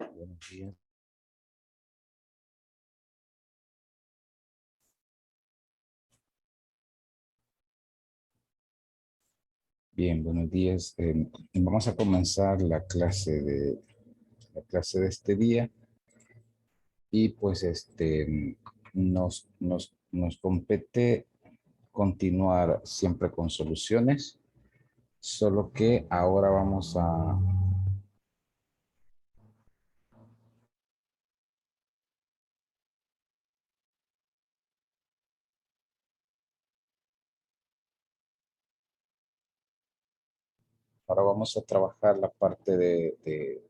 Buenos días. Bien, buenos días. Vamos a comenzar la clase de este día y pues nos compete continuar siempre con soluciones, solo que ahora vamos a trabajar la parte de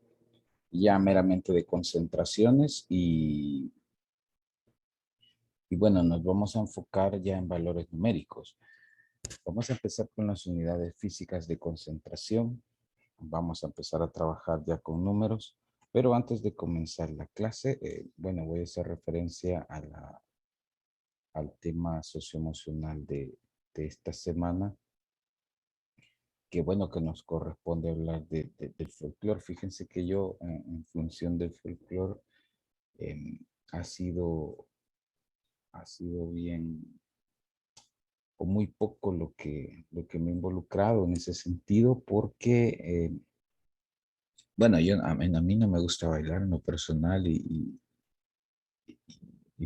ya meramente de concentraciones y bueno, nos vamos a enfocar ya en valores numéricos. Vamos a empezar con las unidades físicas de concentración. Vamos a empezar a trabajar ya con números, pero antes de comenzar la clase, bueno, voy a hacer referencia al tema socioemocional de esta semana, que bueno, que nos corresponde hablar del folclore. Fíjense que yo, en función del folclore, em, ha sido, ha sido bien o muy poco lo que me he involucrado en ese sentido, porque bueno, a mí no me gusta bailar en lo personal y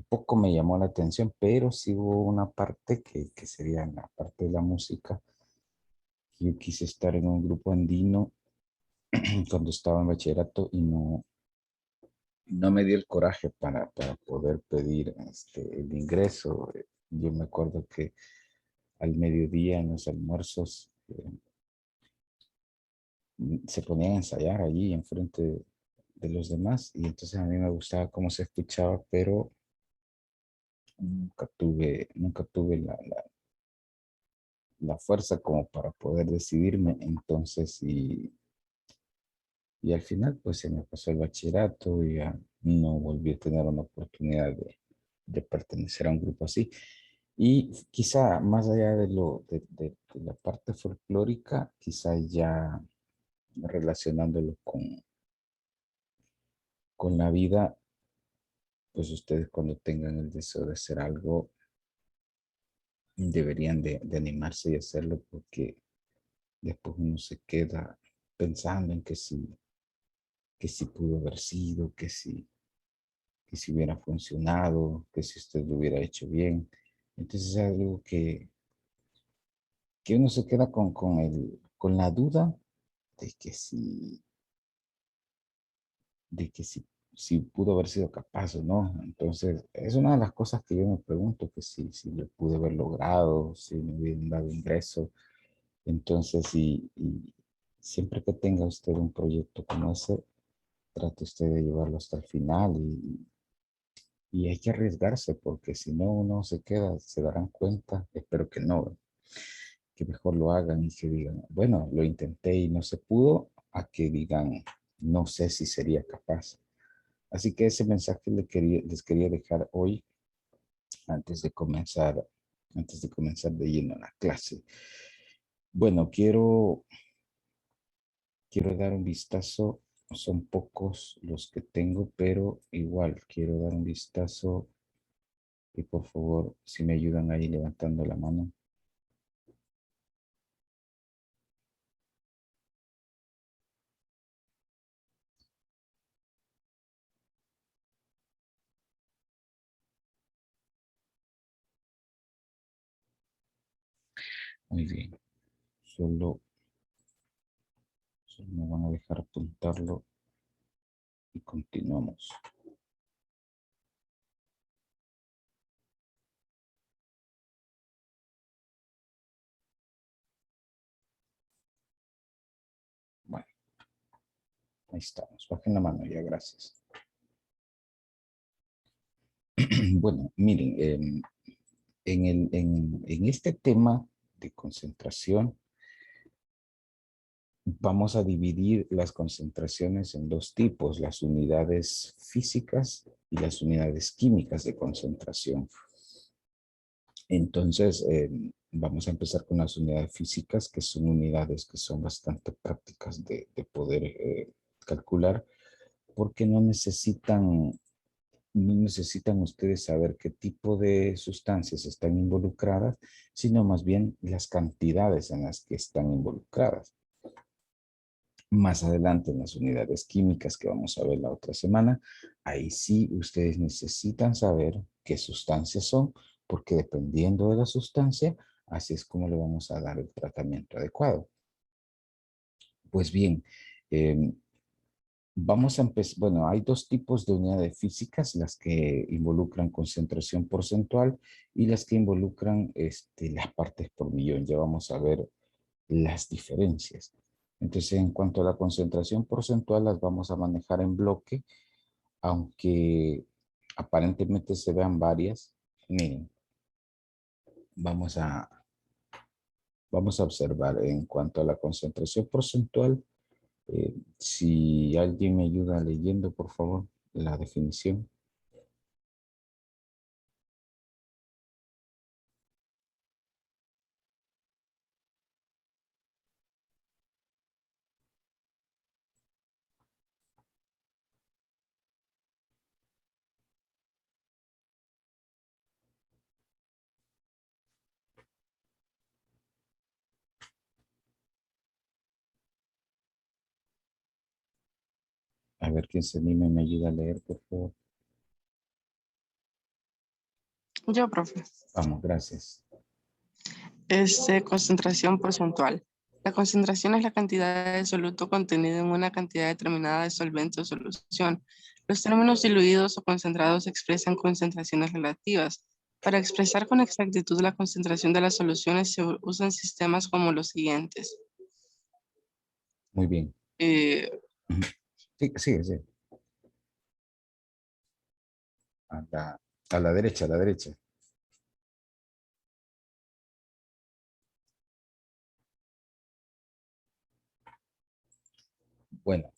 poco me llamó la atención, pero sí hubo una parte que sería la parte de la música. Yo quise estar en un grupo andino cuando estaba en bachillerato y no me dio el coraje para poder pedir el ingreso. Yo me acuerdo que al mediodía en los almuerzos se ponían a ensayar allí enfrente de los demás y entonces a mí me gustaba cómo se escuchaba, pero nunca tuve la fuerza como para poder decidirme. Entonces, y al final, pues se me pasó el bachillerato y ya no volví a tener una oportunidad de pertenecer a un grupo así. Y quizá más allá de la parte folclórica, quizá ya relacionándolo con la vida, pues ustedes cuando tengan el deseo de hacer algo, deberían de animarse y hacerlo porque después uno se queda pensando en que si pudo haber sido, que si hubiera funcionado, que si usted lo hubiera hecho bien. Entonces es algo que uno se queda con la duda de que si pudo haber sido capaz o no. Entonces es una de las cosas que yo me pregunto, que si lo pude haber logrado, si me hubieran dado ingreso. Entonces, y siempre que tenga usted un proyecto como ese, trate usted de llevarlo hasta el final y hay que arriesgarse porque si no uno se queda, se darán cuenta, espero que no, que mejor lo hagan y que digan, bueno, lo intenté y no se pudo, a que digan, no sé si sería capaz. Así que ese mensaje les quería dejar hoy antes de comenzar, antes de comenzar de lleno la clase. Bueno, quiero dar un vistazo. Son pocos los que tengo, pero igual quiero dar un vistazo y por favor, si me ayudan ahí levantando la mano. Muy bien. Solo me van a dejar apuntarlo y continuamos. Bueno, ahí estamos. Bajen la mano ya, gracias. Bueno, miren, en este tema de concentración, vamos a dividir las concentraciones en dos tipos, las unidades físicas y las unidades químicas de concentración. Entonces, vamos a empezar con las unidades físicas, que son unidades que son bastante prácticas de poder calcular. porque no necesitan ustedes saber qué tipo de sustancias están involucradas, sino más bien las cantidades en las que están involucradas. Más adelante en las unidades químicas que vamos a ver la otra semana, ahí sí ustedes necesitan saber qué sustancias son, porque dependiendo de la sustancia, así es como le vamos a dar el tratamiento adecuado. Pues bien, eh, vamos a empezar. Bueno, hay dos tipos de unidades físicas, las que involucran concentración porcentual y las que involucran las partes por millón. Ya vamos a ver las diferencias. Entonces, en cuanto a la concentración porcentual, las vamos a manejar en bloque, aunque aparentemente se vean varias. Miren, vamos a, vamos a observar en cuanto a la concentración porcentual. Si alguien me ayuda leyendo, por favor, la definición. A ver quién se anime y me ayuda a leer, por favor. Yo, profe. Vamos, gracias. Concentración porcentual. La concentración es la cantidad de soluto contenido en una cantidad determinada de solvente o solución. Los términos diluidos o concentrados expresan concentraciones relativas. Para expresar con exactitud la concentración de las soluciones se usan sistemas como los siguientes. Muy bien. Eh, Sí, sí, sí. A la derecha, a la derecha. Bueno,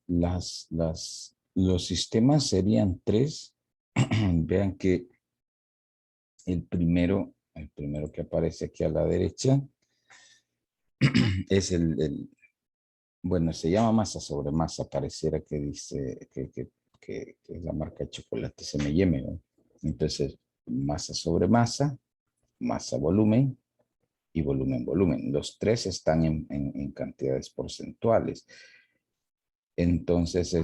los sistemas serían tres. Vean que el primero que aparece aquí a la derecha es bueno, se llama masa sobre masa, pareciera que dice que es la marca de chocolate S&M, ¿no? Entonces, masa sobre masa volumen y volumen volumen. Los tres están en cantidades porcentuales. Entonces,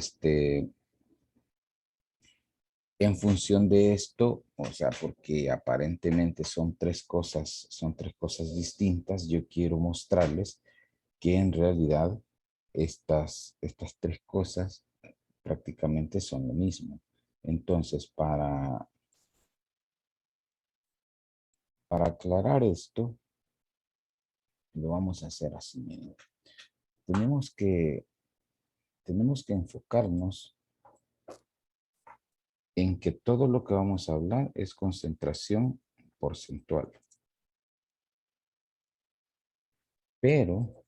en función de esto, o sea, porque aparentemente son tres cosas distintas, yo quiero mostrarles que en realidad estas tres cosas prácticamente son lo mismo. Entonces, para aclarar esto, lo vamos a hacer así. Miren. Tenemos que, tenemos que enfocarnos en que todo lo que vamos a hablar es concentración porcentual. Pero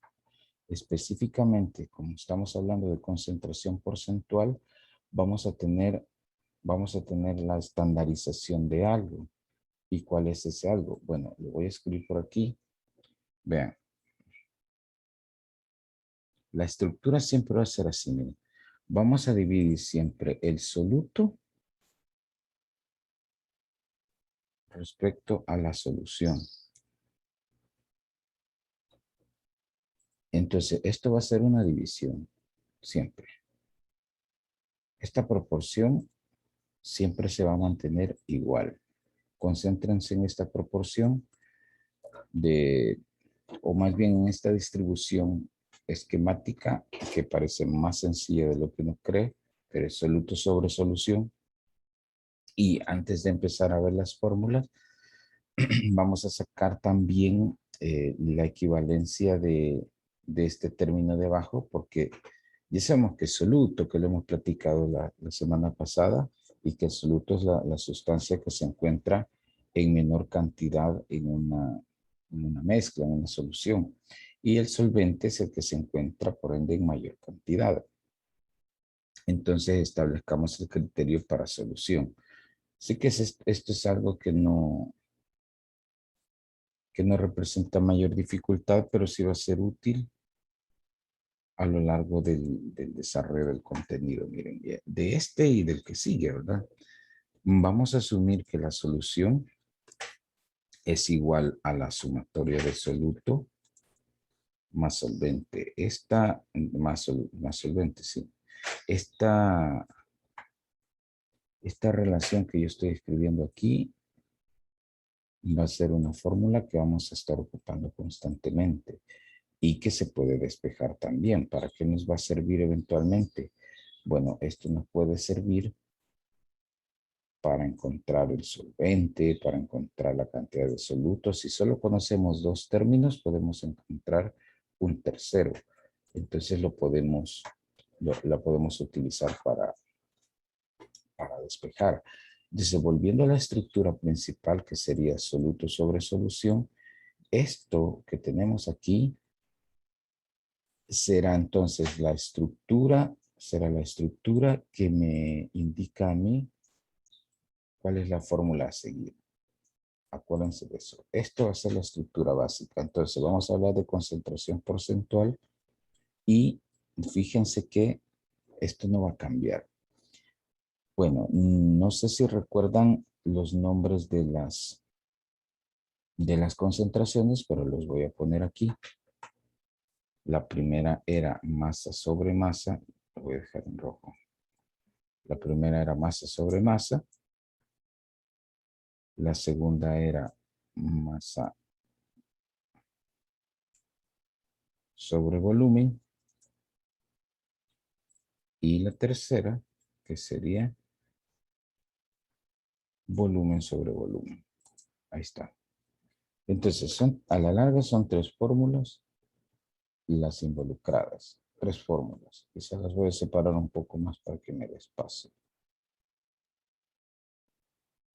específicamente, como estamos hablando de concentración porcentual, vamos a tener, vamos a tener la estandarización de algo. ¿Y cuál es ese algo? Bueno, lo voy a escribir por aquí. Vean, la estructura siempre va a ser así. Miren. Vamos a dividir siempre el soluto respecto a la solución. Entonces, esto va a ser una división, siempre. Esta proporción siempre se va a mantener igual. Concéntrense en esta proporción o más bien en esta distribución esquemática que parece más sencilla de lo que uno cree, pero es soluto sobre solución. Y antes de empezar a ver las fórmulas, vamos a sacar también la equivalencia de este término de abajo, porque ya sabemos que es soluto, que lo hemos platicado la semana pasada, y que el soluto es la sustancia que se encuentra en menor cantidad en una mezcla, en una solución. Y el solvente es el que se encuentra, por ende, en mayor cantidad. Entonces establezcamos el criterio para solución. Sé que esto es algo que no representa mayor dificultad, pero sí va a ser útil a lo largo del desarrollo del contenido. Miren, de este y del que sigue, ¿verdad? Vamos a asumir que la solución es igual a la sumatoria de soluto más solvente. Esta, más solvente, sí. Esta relación que yo estoy escribiendo aquí va a ser una fórmula que vamos a estar ocupando constantemente y que se puede despejar también. ¿Para qué nos va a servir eventualmente? Bueno, esto nos puede servir para encontrar el solvente, para encontrar la cantidad de solutos. Si solo conocemos dos términos, podemos encontrar un tercero. Entonces la podemos utilizar para despejar. Entonces, volviendo a la estructura principal, que sería soluto sobre solución, esto que tenemos aquí será entonces será la estructura que me indica a mí cuál es la fórmula a seguir. Acuérdense de eso. Esto va a ser la estructura básica. Entonces, vamos a hablar de concentración porcentual y fíjense que esto no va a cambiar. Bueno, no sé si recuerdan los nombres de las concentraciones, pero los voy a poner aquí. La primera era masa sobre masa. Lo voy a dejar en rojo. La primera era masa sobre masa. La segunda era masa sobre volumen. Y la tercera, que sería volumen sobre volumen. Ahí está. Entonces, a la larga son tres fórmulas las involucradas. Tres fórmulas. Quizás las voy a separar un poco más para que me dé espacio.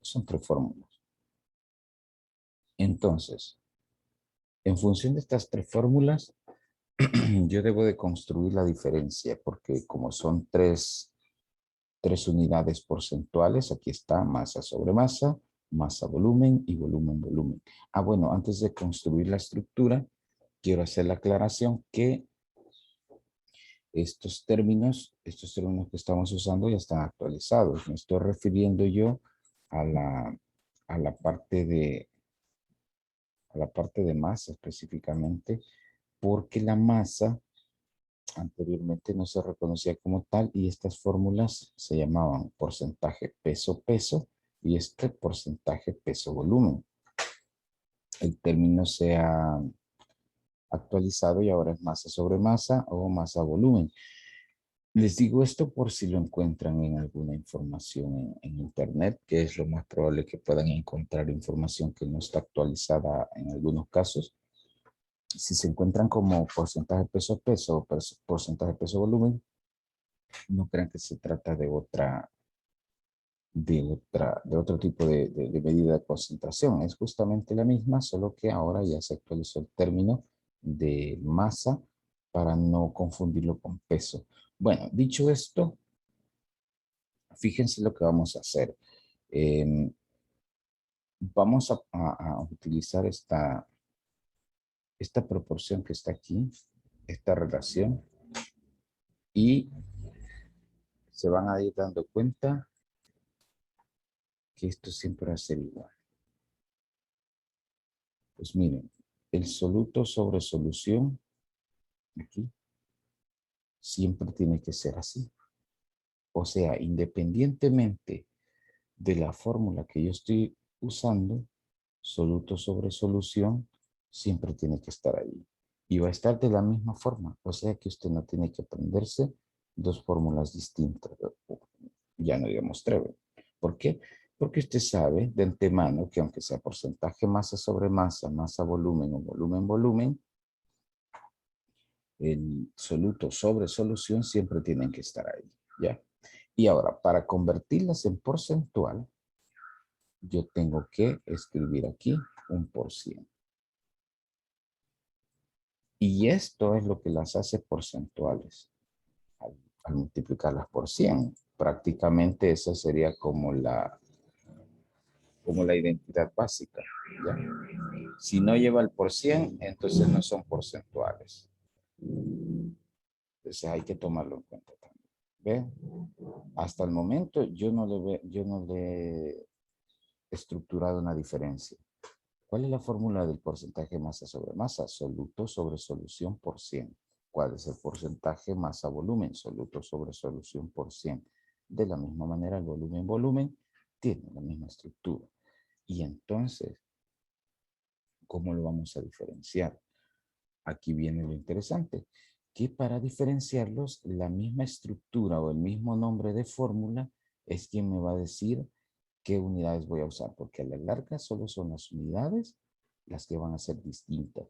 Son tres fórmulas. Entonces, en función de estas tres fórmulas, yo debo de construir la diferencia, porque como son tres unidades porcentuales, aquí está masa sobre masa, masa volumen y volumen volumen. Bueno, antes de construir la estructura, quiero hacer la aclaración que estos términos que estamos usando ya están actualizados. Me estoy refiriendo yo a la parte de masa específicamente, porque la masa anteriormente no se reconocía como tal y estas fórmulas se llamaban porcentaje peso-peso y este porcentaje peso-volumen. El término se ha actualizado y ahora es masa sobre masa o masa-volumen. Les digo esto por si lo encuentran en alguna información en internet, que es lo más probable que puedan encontrar información que no está actualizada en algunos casos. Si se encuentran como porcentaje peso-peso o porcentaje peso-volumen, no crean que se trata de otro tipo de medida de concentración. Es justamente la misma, solo que ahora ya se actualizó el término de masa para no confundirlo con peso. Bueno, dicho esto, fíjense lo que vamos a hacer. Vamos a utilizar esta proporción que está aquí, esta relación, y se van a ir dando cuenta que esto siempre va a ser igual. Pues miren, el soluto sobre solución, aquí, siempre tiene que ser así. O sea, independientemente de la fórmula que yo estoy usando, soluto sobre solución siempre tiene que estar ahí. Y va a estar de la misma forma. O sea que usted no tiene que aprenderse dos fórmulas distintas. Ya no digamos tres. ¿Por qué? Porque usted sabe de antemano que aunque sea porcentaje masa sobre masa, masa volumen o volumen volumen, el soluto sobre solución siempre tienen que estar ahí. ¿Ya? Y ahora, para convertirlas en porcentual, yo tengo que escribir aquí un por cien. Y esto es lo que las hace porcentuales. Al multiplicarlas por 100, prácticamente esa sería como la identidad básica. ¿Ya? Si no lleva el por cien, entonces no son porcentuales. Entonces hay que tomarlo en cuenta también. ¿Ven? Hasta el momento yo no le he estructurado una diferencia. ¿Cuál es la fórmula del porcentaje masa sobre masa? Soluto sobre solución por 100. ¿Cuál es el porcentaje masa-volumen? Soluto sobre solución por 100. De la misma manera, el volumen-volumen tiene la misma estructura. Y entonces, ¿cómo lo vamos a diferenciar? Aquí viene lo interesante, que para diferenciarlos, la misma estructura o el mismo nombre de fórmula es quien me va a decir qué unidades voy a usar, porque a la larga solo son las unidades las que van a ser distintas.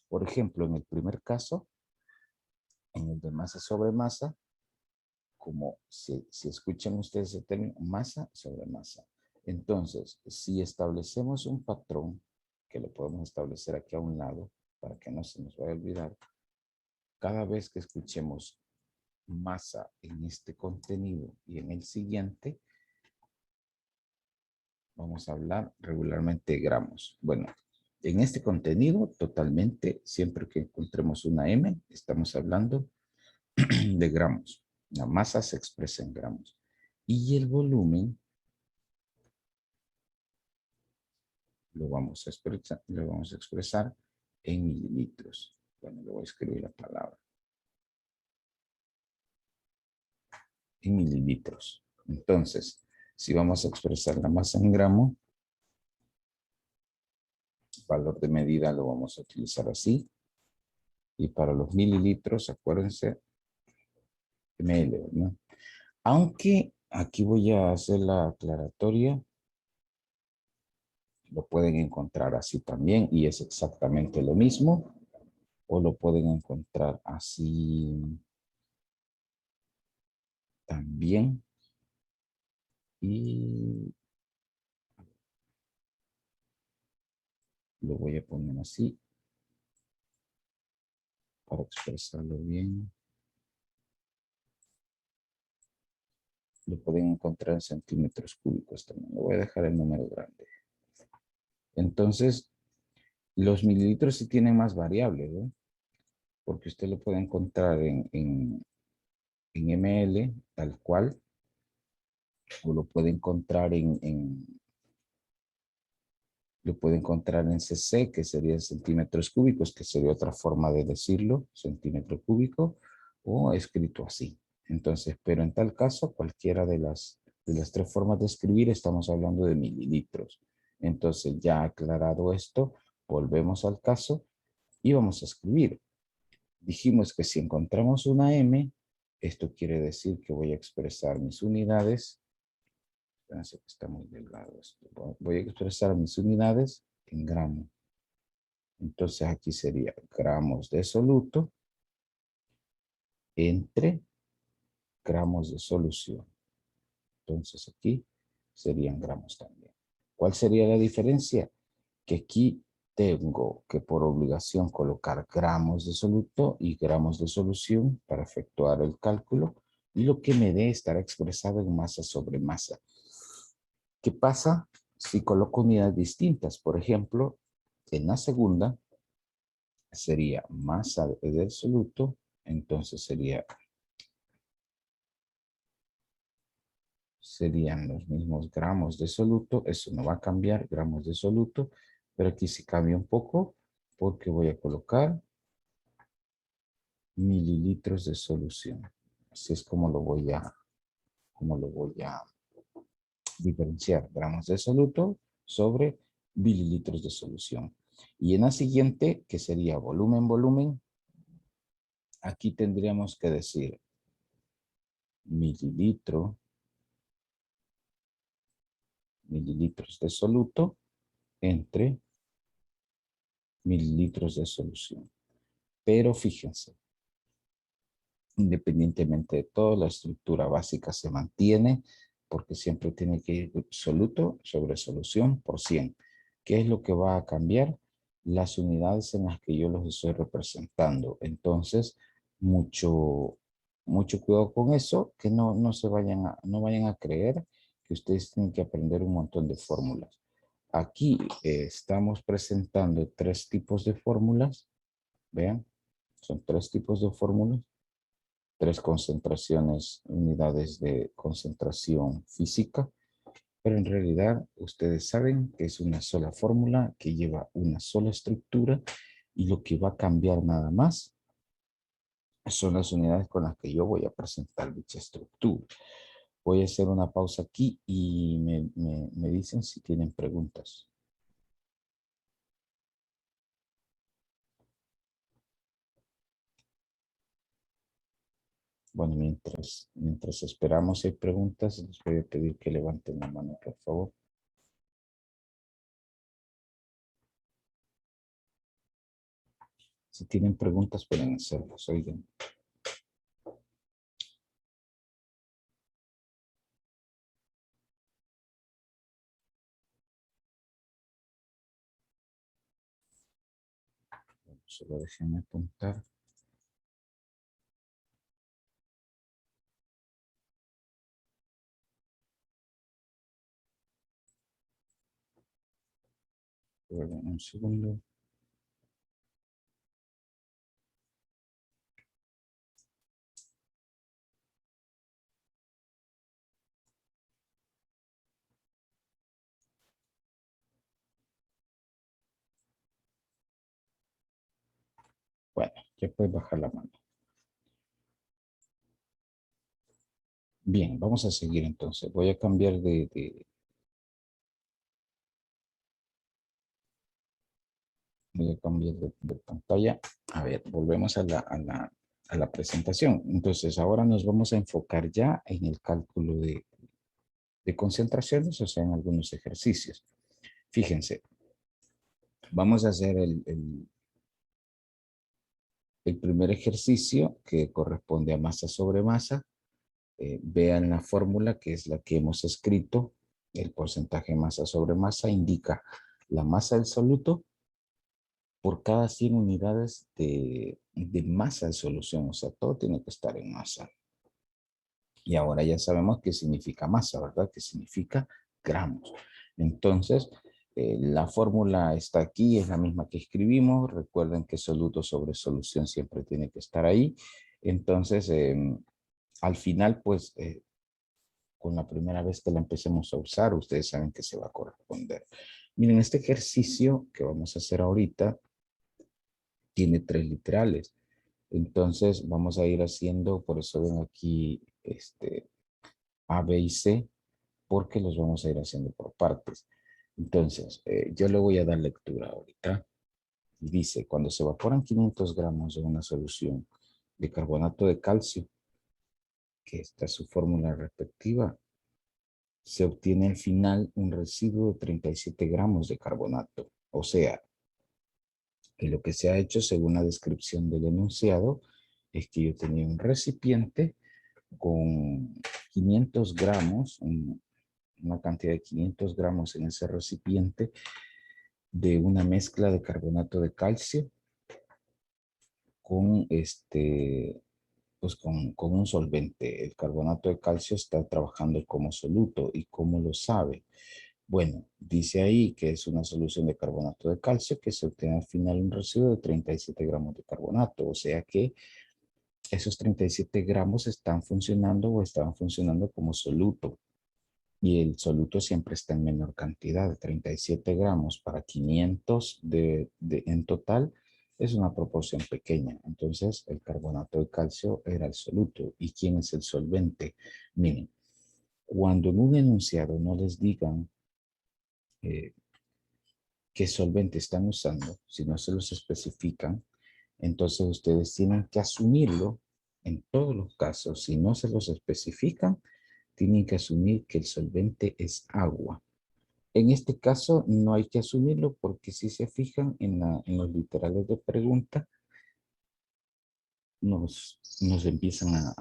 Por ejemplo, en el primer caso, en el de masa sobre masa, como si escuchan ustedes el término masa sobre masa. Entonces, si establecemos un patrón, que lo podemos establecer aquí a un lado, para que no se nos vaya a olvidar, cada vez que escuchemos masa en este contenido y en el siguiente, vamos a hablar regularmente de gramos. Bueno, en este contenido totalmente, siempre que encontremos una M, estamos hablando de gramos. La masa se expresa en gramos. Y el volumen lo vamos a expresar en mililitros. Bueno, le voy a escribir la palabra. En mililitros. Entonces, si vamos a expresar la masa en gramo, valor de medida lo vamos a utilizar así. Y para los mililitros, acuérdense, ml, ¿no? Aunque aquí voy a hacer la aclaratoria, lo pueden encontrar así también y es exactamente lo mismo. O lo pueden encontrar así también. Y lo voy a poner así para expresarlo bien. Lo pueden encontrar en centímetros cúbicos también. Lo voy a dejar el número grande. Entonces, los mililitros sí tienen más variables, ¿no? Porque usted lo puede encontrar en ml, tal cual, o lo puede encontrar lo puede encontrar en cc, que sería centímetros cúbicos, que sería otra forma de decirlo, centímetro cúbico, o escrito así. Entonces, pero en tal caso, cualquiera de las tres formas de escribir, estamos hablando de mililitros. Entonces, ya aclarado esto, volvemos al caso y vamos a escribir. Dijimos que si encontramos una M, esto quiere decir que voy a expresar mis unidades. Espérense que está muy delgado esto. Voy a expresar mis unidades en gramos. Entonces aquí sería gramos de soluto entre gramos de solución. Entonces aquí serían gramos también. ¿Cuál sería la diferencia? Que aquí tengo que por obligación colocar gramos de soluto y gramos de solución para efectuar el cálculo y lo que me dé estará expresado en masa sobre masa. ¿Qué pasa si coloco unidades distintas? Por ejemplo, en la segunda sería masa del soluto, entonces serían los mismos gramos de soluto, eso no va a cambiar, gramos de soluto, pero aquí sí cambia un poco porque voy a colocar mililitros de solución. Así es como lo voy a diferenciar, gramos de soluto sobre mililitros de solución. Y en la siguiente, que sería volumen, volumen, aquí tendríamos que decir mililitros de soluto entre mililitros de solución. Pero fíjense, independientemente de todo, la estructura básica se mantiene porque siempre tiene que ir soluto sobre solución por 100. ¿Qué es lo que va a cambiar? Las unidades en las que yo los estoy representando. Entonces, mucho cuidado con eso, que no vayan a creer que ustedes tienen que aprender un montón de fórmulas. Aquí estamos presentando tres tipos de fórmulas. Vean, son tres tipos de fórmulas. 3 concentraciones, unidades de concentración física, pero en realidad ustedes saben que es una sola fórmula que lleva una sola estructura y lo que va a cambiar nada más son las unidades con las que yo voy a presentar dicha estructura. Voy a hacer una pausa aquí y me dicen si tienen preguntas. Bueno, mientras esperamos si hay preguntas, les voy a pedir que levanten la mano, por favor. Si tienen preguntas, pueden hacerlas, oigan. Solo déjenme apuntar. Luego, un segundo. Bueno, ya puedes bajar la mano. Bien, vamos a seguir entonces. Voy a cambiar voy a cambiar de pantalla. A ver, volvemos a la presentación. Entonces, ahora nos vamos a enfocar ya en el cálculo de concentraciones, o sea, en algunos ejercicios. Fíjense, vamos a hacer el primer ejercicio que corresponde a masa sobre masa. Vean la fórmula que es la que hemos escrito. El porcentaje de masa sobre masa indica la masa del soluto por cada 100 unidades de masa de solución. O sea, todo tiene que estar en masa. Y ahora ya sabemos qué significa masa, ¿verdad? ¿Qué significa gramos? Entonces, la fórmula está aquí, es la misma que escribimos. Recuerden que soluto sobre solución siempre tiene que estar ahí. Entonces, al final, pues, con la primera vez que la empecemos a usar, ustedes saben que se va a corresponder. Miren, este ejercicio que vamos a hacer ahorita tiene 3 literales. Entonces, vamos a ir haciendo, por eso ven aquí A, B y C, porque los vamos a ir haciendo por partes. Entonces, yo le voy a dar lectura ahorita. Y dice, cuando se evaporan 500 gramos de una solución de carbonato de calcio, que esta es su fórmula respectiva, se obtiene al final un residuo de 37 gramos de carbonato. O sea, que lo que se ha hecho según la descripción del enunciado es que yo tenía un recipiente con 500 gramos, una cantidad de 500 gramos en ese recipiente de una mezcla de carbonato de calcio con pues con un solvente. El carbonato de calcio está trabajando como soluto. ¿Y cómo lo sabe? Bueno, dice ahí que es una solución de carbonato de calcio que se obtiene al final un residuo de 37 gramos de carbonato. O sea que esos 37 gramos están funcionando o estaban funcionando como soluto. Y el soluto siempre está en menor cantidad. 37 gramos para 500 en total es una proporción pequeña. Entonces, el carbonato de calcio era el soluto. ¿Y quién es el solvente? Miren, cuando en un enunciado no les digan qué solvente están usando, si no se los especifican, entonces ustedes tienen que asumirlo en todos los casos. Si no se los especifican, tienen que asumir que el solvente es agua. En este caso no hay que asumirlo porque si se fijan en los literales de pregunta, nos empiezan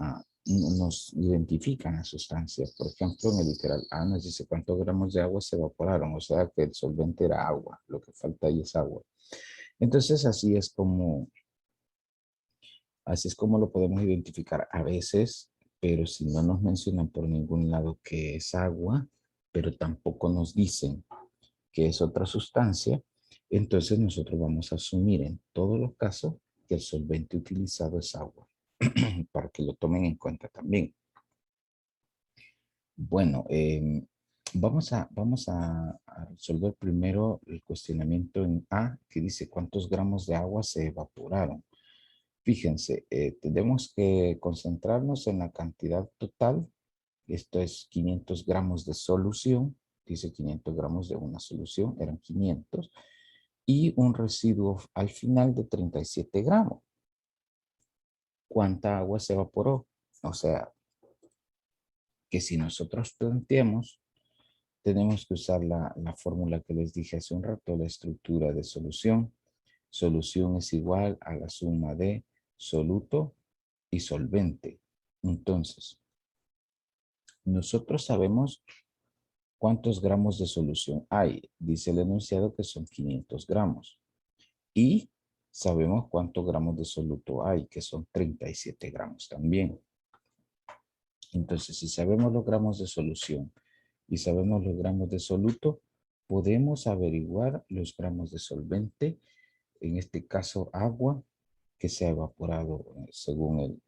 nos identifican a sustancias. Por ejemplo, en el literal A nos dice cuántos gramos de agua se evaporaron, o sea que el solvente era agua, lo que falta ahí es agua. Entonces así es como lo podemos identificar a veces, pero si no nos mencionan por ningún lado que es agua, pero tampoco nos dicen que es otra sustancia, entonces nosotros vamos a asumir en todos los casos que el solvente utilizado es agua. para que lo tomen en cuenta también. Bueno, vamos a resolver primero el cuestionamiento en A, que dice cuántos gramos de agua se evaporaron. Fíjense, tenemos que concentrarnos en la cantidad total. Esto es 500 gramos de solución. Dice 500 gramos de una solución, eran 500. Y un residuo al final de 37 gramos. ¿Cuánta agua se evaporó? O sea, que si nosotros planteamos, tenemos que usar la fórmula que les dije hace un rato, la estructura de solución. Solución es igual a la suma de soluto y solvente. Entonces, nosotros sabemos cuántos gramos de solución hay. Dice el enunciado que son 500 gramos. Y sabemos cuántos gramos de soluto hay, que son 37 gramos también. Entonces, si sabemos los gramos de solución y sabemos los gramos de soluto, podemos averiguar los gramos de solvente, en este caso agua, que se ha evaporado según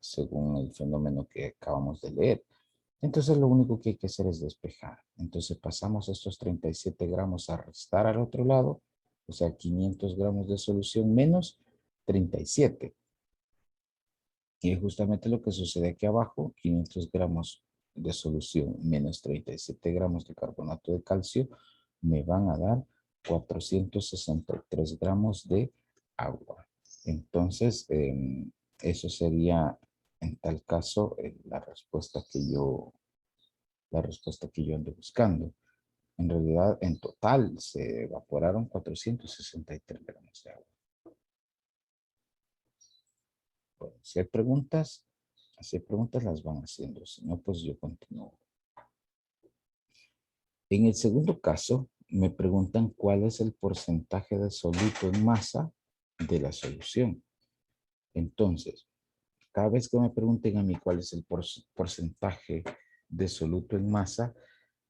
el fenómeno que acabamos de leer. Entonces lo único que hay que hacer es despejar. Entonces pasamos estos 37 gramos a restar al otro lado, o sea, 500 gramos de solución menos 37. Y es justamente lo que sucede aquí abajo, 500 gramos de solución menos 37 gramos de carbonato de calcio me van a dar 463 gramos de agua. Entonces, eso sería en tal caso la respuesta que yo ando buscando. En realidad, en total se evaporaron 463 gramos de agua. Bueno, si hay preguntas las van haciendo, si no, pues yo continúo. En el segundo caso, me preguntan cuál es el porcentaje de soluto en masa de la solución. Entonces, cada vez que me pregunten a mí cuál es el porcentaje de soluto en masa,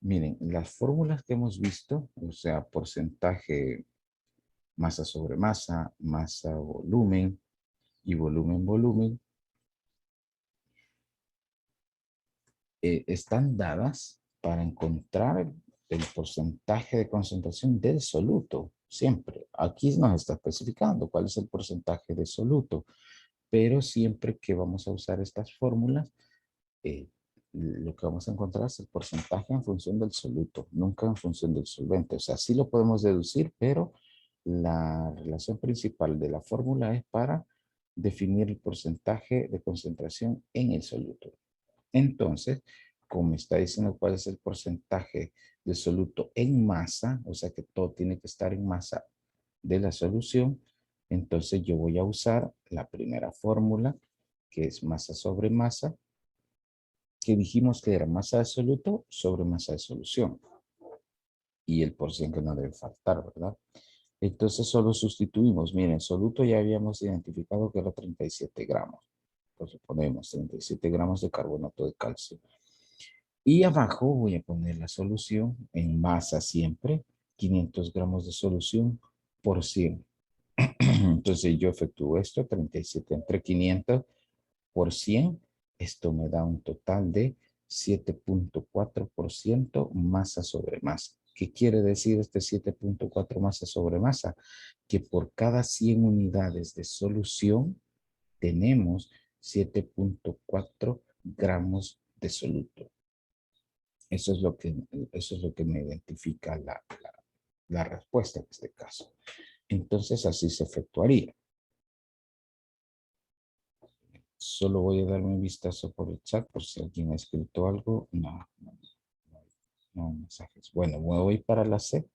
miren, las fórmulas que hemos visto, o sea, porcentaje masa sobre masa, masa volumen y volumen volumen, están dadas para encontrar el porcentaje de concentración del soluto, siempre. Aquí nos está especificando cuál es el porcentaje de soluto, pero siempre que vamos a usar estas fórmulas, lo que vamos a encontrar es el porcentaje en función del soluto, nunca en función del solvente. O sea, sí lo podemos deducir, pero la relación principal de la fórmula es para definir el porcentaje de concentración en el soluto. Entonces, como me está diciendo cuál es el porcentaje de soluto en masa, o sea que todo tiene que estar en masa de la solución, entonces yo voy a usar la primera fórmula, que es masa sobre masa, que dijimos que era masa de soluto sobre masa de solución. Y el porcentaje que no debe faltar, ¿verdad? Entonces solo sustituimos. Miren, soluto ya habíamos identificado que era 37 gramos. Entonces ponemos 37 gramos de carbonato de calcio. Y abajo voy a poner la solución en masa siempre. 500 gramos de solución por 100. Entonces yo efectúo esto, 37 entre 500 por 100. Esto me da un total de 7.4% masa sobre masa. ¿Qué quiere decir este 7.4 masa sobre masa? Que por cada 100 unidades de solución tenemos 7.4 gramos de soluto. Eso es lo que me identifica la respuesta en este caso. Entonces así se efectuaría. Solo voy a darme un vistazo por el chat por si alguien ha escrito algo. No mensajes. Bueno, me voy para la C.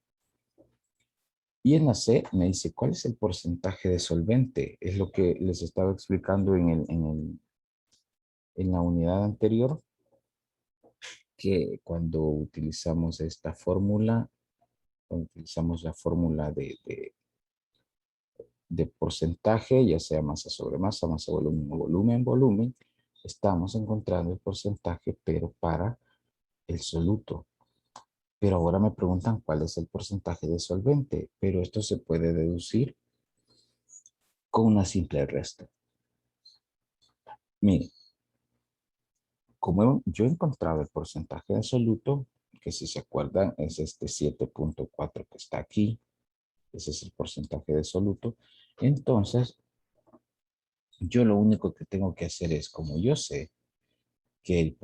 Y en la C me dice, ¿cuál es el porcentaje de solvente? Es lo que les estaba explicando en la unidad anterior, que cuando utilizamos esta fórmula, cuando utilizamos la fórmula de porcentaje, ya sea masa sobre masa, masa volumen o volumen volumen, estamos encontrando el porcentaje, pero para el soluto. Pero ahora me preguntan cuál es el porcentaje de solvente, pero esto se puede deducir con una simple resta. Mire, como yo he encontrado el porcentaje de soluto, que si se acuerdan es este 7.4 que está aquí, ese es el porcentaje de soluto, entonces yo lo único que tengo que hacer es, como yo sé que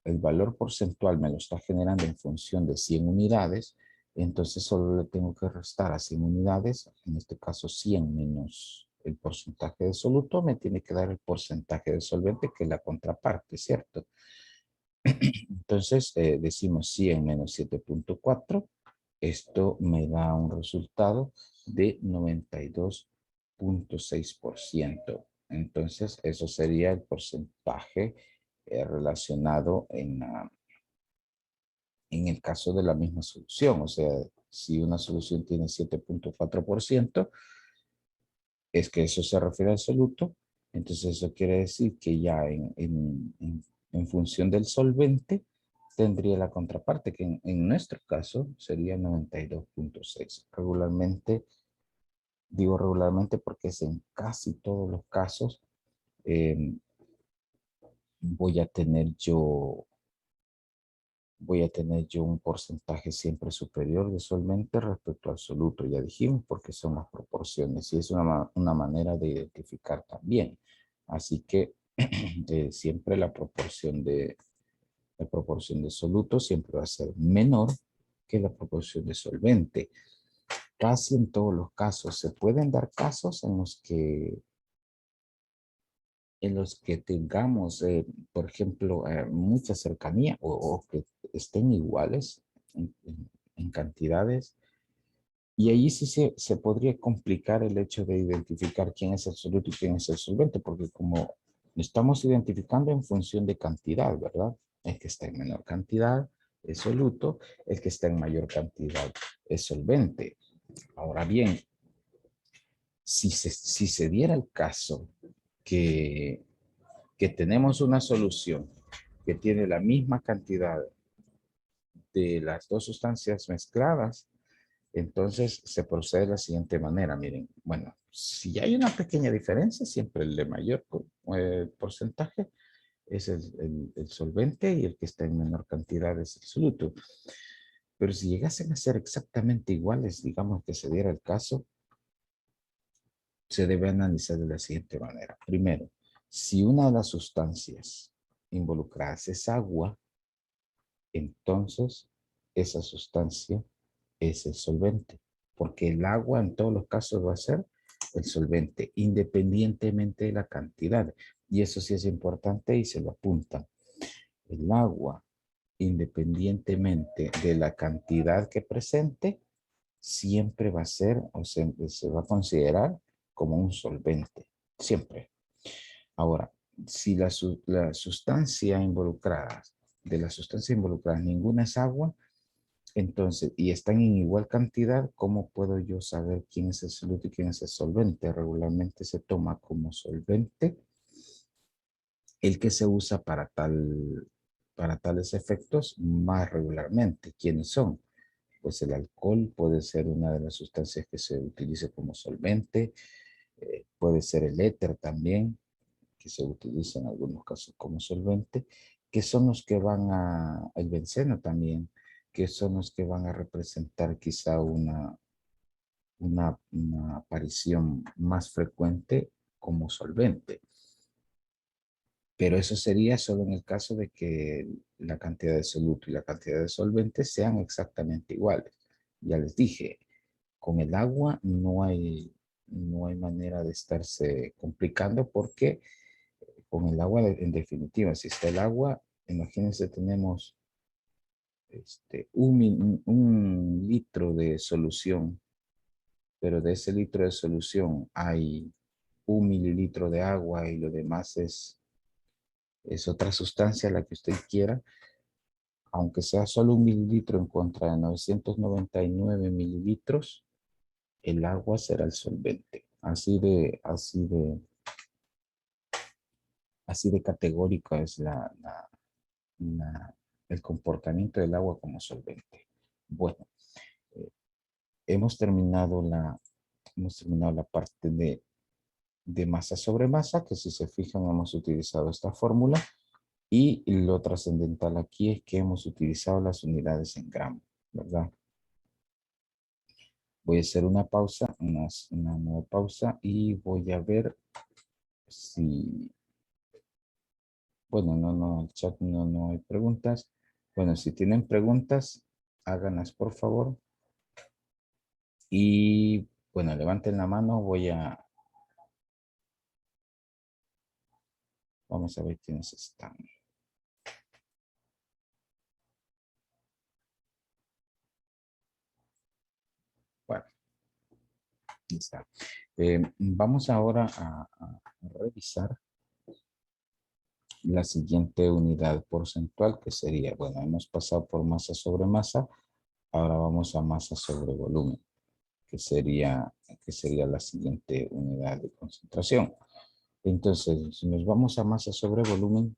el valor porcentual me lo está generando en función de 100 unidades, entonces solo le tengo que restar a 100 unidades, en este caso 100 menos el porcentaje de soluto, me tiene que dar el porcentaje de solvente, que es la contraparte, ¿cierto? Entonces decimos 100 menos 7.4, esto me da un resultado de 92.6%. Entonces, eso sería el porcentaje relacionado en el caso de la misma solución. O sea, si una solución tiene 7.4%, es que eso se refiere al soluto. Entonces, eso quiere decir que ya en función del solvente, tendría la contraparte, que en nuestro caso sería 92.6. Regularmente, digo regularmente porque es en casi todos los casos, eh, voy a tener yo un porcentaje siempre superior de solvente respecto al absoluto, ya dijimos, porque son las proporciones y es una manera de identificar también. Así que siempre la proporción de soluto siempre va a ser menor que la proporción de solvente. Casi en todos los casos. Se pueden dar casos en los que tengamos, por ejemplo, mucha cercanía o que estén iguales en cantidades. Y allí sí se podría complicar el hecho de identificar quién es el soluto y quién es el solvente, porque como estamos identificando en función de cantidad, ¿verdad? El que está en menor cantidad es soluto, el que está en mayor cantidad es solvente. Ahora bien, si se diera el caso que tenemos una solución que tiene la misma cantidad de las dos sustancias mezcladas, entonces se procede de la siguiente manera. Miren, bueno, si hay una pequeña diferencia, siempre el de mayor porcentaje es el solvente y el que está en menor cantidad es el soluto. Pero si llegasen a ser exactamente iguales, digamos que se diera el caso, se debe analizar de la siguiente manera. Primero, si una de las sustancias involucradas es agua, entonces esa sustancia es el solvente, porque el agua en todos los casos va a ser el solvente, independientemente de la cantidad. Y eso sí es importante y se lo apuntan. El agua, independientemente de la cantidad que presente, siempre va a ser o se va a considerar como un solvente, siempre. Ahora, si la sustancia involucrada, de las sustancias involucradas, ninguna es agua, entonces, y están en igual cantidad, ¿cómo puedo yo saber quién es el soluto y quién es el solvente? Regularmente se toma como solvente el que se usa para tales efectos más regularmente. ¿Quiénes son? Pues el alcohol puede ser una de las sustancias que se utilice como solvente, puede ser el éter también, que se utiliza en algunos casos como solvente, que son los que el benceno también, que son los que van a representar quizá una aparición más frecuente como solvente. Pero eso sería solo en el caso de que la cantidad de soluto y la cantidad de solvente sean exactamente iguales. Ya les dije, con el agua no hay manera de estarse complicando porque con el agua, en definitiva, si está el agua, imagínense, tenemos un litro de solución, pero de ese litro de solución hay 1 mililitro de agua y lo demás es otra sustancia, la que usted quiera, aunque sea solo 1 mililitro en contra de 999 mililitros, el agua será el solvente. Así de categórico es la- el comportamiento del agua como solvente. Bueno, eh, hemos terminado la parte de masa sobre masa, que si se fijan hemos utilizado esta fórmula. Y lo trascendental aquí es que hemos utilizado las unidades en gramos, ¿verdad? Voy a hacer una pausa, una nueva pausa y voy a ver si, bueno, el chat no hay preguntas. Bueno, si tienen preguntas, háganlas por favor. Y bueno, levanten la mano, vamos a ver quiénes están. Bueno, ahí está. Vamos ahora a revisar la siguiente unidad porcentual que sería, bueno, hemos pasado por masa sobre masa, ahora vamos a masa sobre volumen, que sería la siguiente unidad de concentración. Entonces, si nos vamos a masa sobre volumen,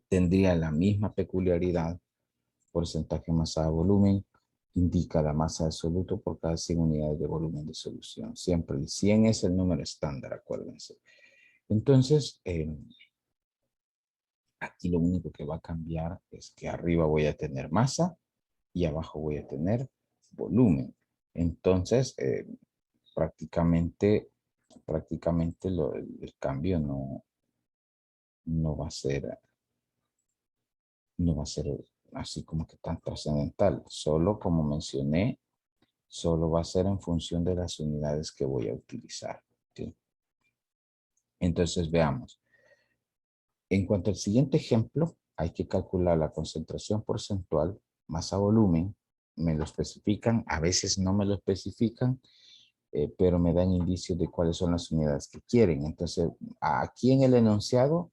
tendría la misma peculiaridad. Porcentaje masa a volumen indica la masa absoluta por cada 100 unidades de volumen de solución. Siempre el 100 es el número estándar, acuérdense. Entonces, aquí lo único que va a cambiar es que arriba voy a tener masa y abajo voy a tener volumen. Entonces, prácticamente el cambio no va a ser así como que tan trascendental. Solo como mencioné, solo va a ser en función de las unidades que voy a utilizar. ¿Sí? Entonces veamos. En cuanto al siguiente ejemplo, hay que calcular la concentración porcentual masa volumen. Me lo especifican, a veces no me lo especifican, pero me dan indicios de cuáles son las unidades que quieren. Entonces, aquí en el enunciado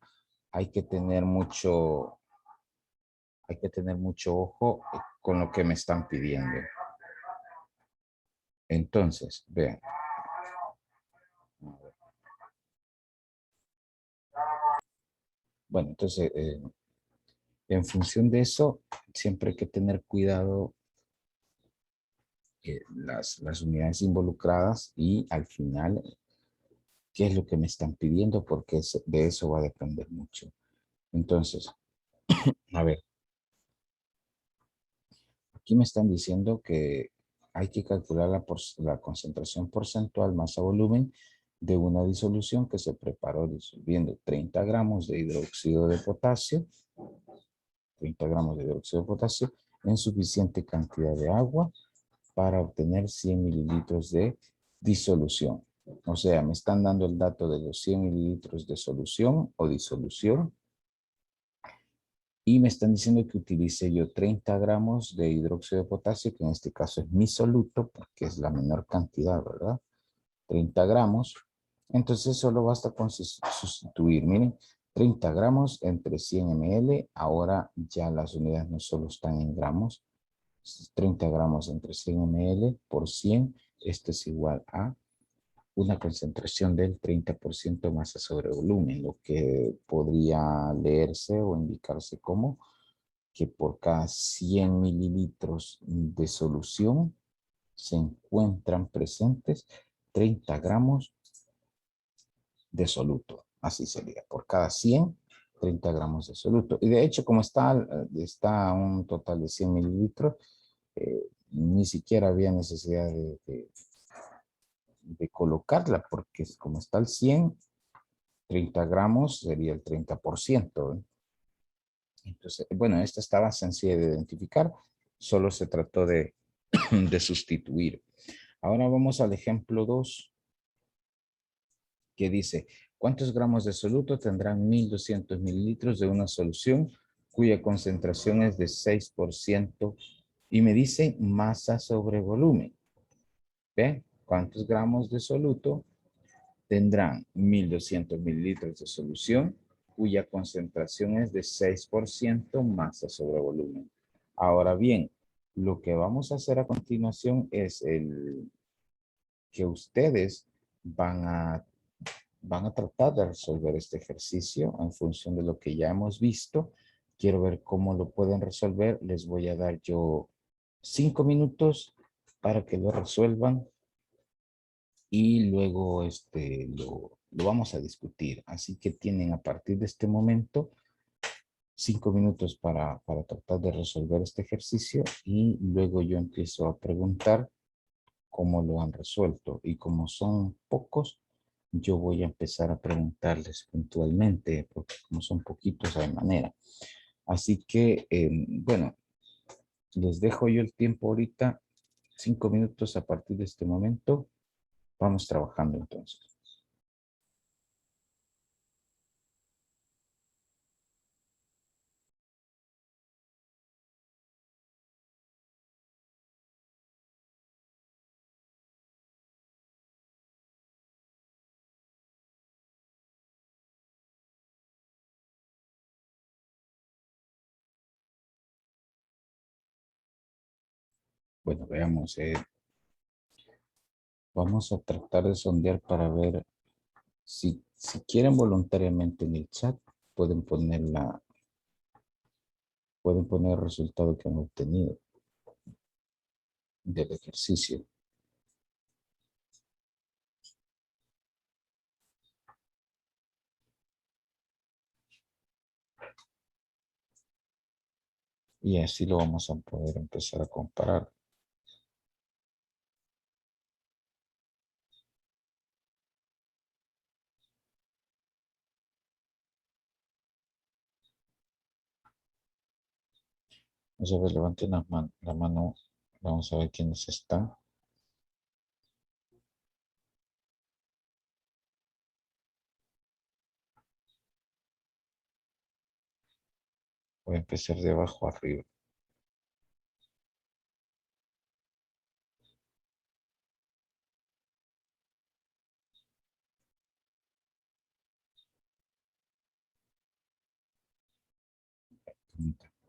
hay que tener mucho ojo con lo que me están pidiendo. Entonces, vean. Bueno, entonces, en función de eso, siempre hay que tener cuidado las unidades involucradas y al final, qué es lo que me están pidiendo, porque de eso va a depender mucho. Entonces, a ver, aquí me están diciendo que hay que calcular la concentración porcentual masa volumen de una disolución que se preparó disolviendo 30 gramos de hidróxido de potasio, 30 gramos de hidróxido de potasio en suficiente cantidad de agua para obtener 100 mililitros de disolución. O sea, me están dando el dato de los 100 mililitros de solución o disolución y me están diciendo que utilice yo 30 gramos de hidróxido de potasio, que en este caso es mi soluto, porque es la menor cantidad, ¿verdad? 30 gramos. Entonces solo basta con sustituir, miren, 30 gramos entre 100 ml. Ahora ya las unidades no solo están en gramos. 30 gramos entre 100 ml por 100. Esto es igual a una concentración del 30% masa sobre volumen, lo que podría leerse o indicarse como que por cada 100 mililitros de solución se encuentran presentes 30 gramos de soluto. Así sería, por cada 100, 30 gramos de soluto. Y de hecho, como está un total de 100 mililitros, ni siquiera había necesidad de colocarla, porque como está el 100, 30 gramos sería el 30%. ¿Eh? Entonces, bueno, esta estaba sencilla de identificar, solo se trató de, de sustituir. Ahora vamos al ejemplo 2, que dice, ¿cuántos gramos de soluto tendrán 1200 mililitros de una solución cuya concentración es de 6%? Y me dice masa sobre volumen. ¿Ve? ¿Cuántos gramos de soluto tendrán 1200 mililitros de solución cuya concentración es de 6% masa sobre volumen? Ahora bien, lo que vamos a hacer a continuación es que ustedes van a tratar de resolver este ejercicio en función de lo que ya hemos visto. Quiero ver cómo lo pueden resolver. Les voy a dar yo 5 minutos para que lo resuelvan. y luego lo vamos a discutir. Así que tienen a partir de este momento 5 minutos para tratar de resolver este ejercicio y luego yo empiezo a preguntar cómo lo han resuelto. Y como son pocos, yo voy a empezar a preguntarles puntualmente, porque como son poquitos, hay manera. Así que, bueno, les dejo yo el tiempo ahorita, 5 minutos a partir de este momento. Vamos trabajando entonces. Bueno, veamos. Vamos a tratar de sondear para ver si quieren voluntariamente en el chat, pueden pueden poner el resultado que han obtenido del ejercicio. Y así lo vamos a poder empezar a comparar. Vamos a ver, levanten la mano. Vamos a ver quiénes están. Voy a empezar de abajo arriba.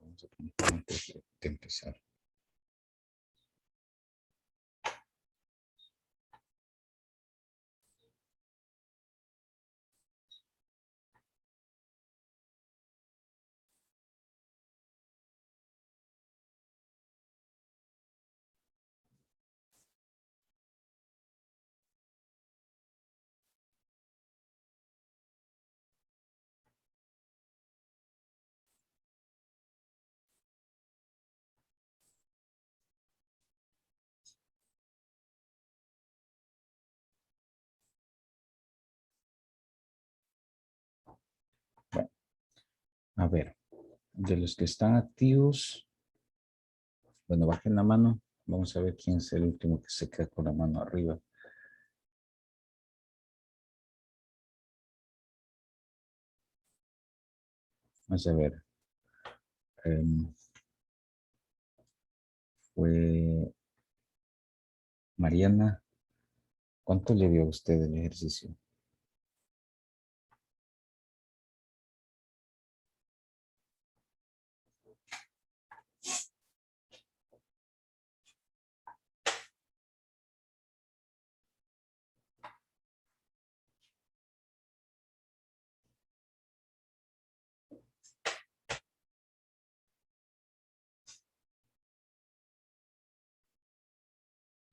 Vamos a poner antes de empezar. Bueno, a ver, de los que están activos, bueno, bajen la mano. Vamos a ver quién es el último que se queda con la mano arriba. Vamos a ver. Fue Mariana. ¿Cuánto le dio a usted el ejercicio?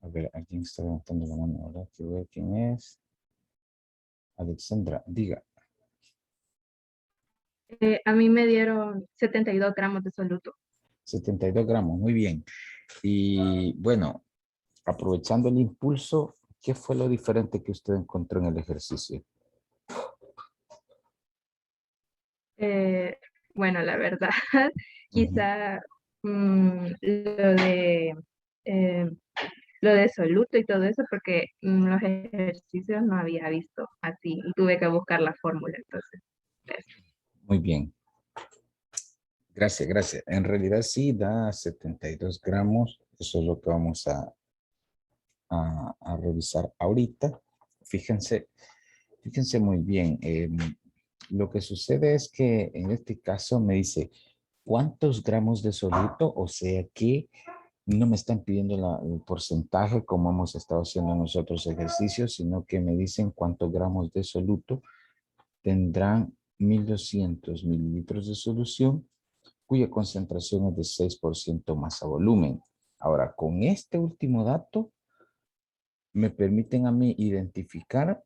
A ver, alguien está levantando la mano ahora. Quiero ver quién es. Alexandra, diga. A mí me dieron 72 gramos de soluto. 72 gramos, muy bien. Y bueno, aprovechando el impulso, ¿qué fue lo diferente que usted encontró en el ejercicio? Eh, bueno, la verdad, Ujú. quizá eh, lo de soluto y todo eso, porque los ejercicios no había visto así y tuve que buscar la fórmula, entonces. Eso. Muy bien. Gracias, gracias. En realidad sí da 72 gramos. Eso es lo que vamos a revisar ahorita. Fíjense, fíjense muy bien. Lo que sucede es que en este caso me dice cuántos gramos de soluto, o sea que no me están pidiendo el porcentaje como hemos estado haciendo en los otros ejercicios, sino que me dicen cuántos gramos de soluto tendrán 1200 mililitros de solución cuya concentración es de 6% masa volumen. Ahora, con este último dato, me permiten a mí identificar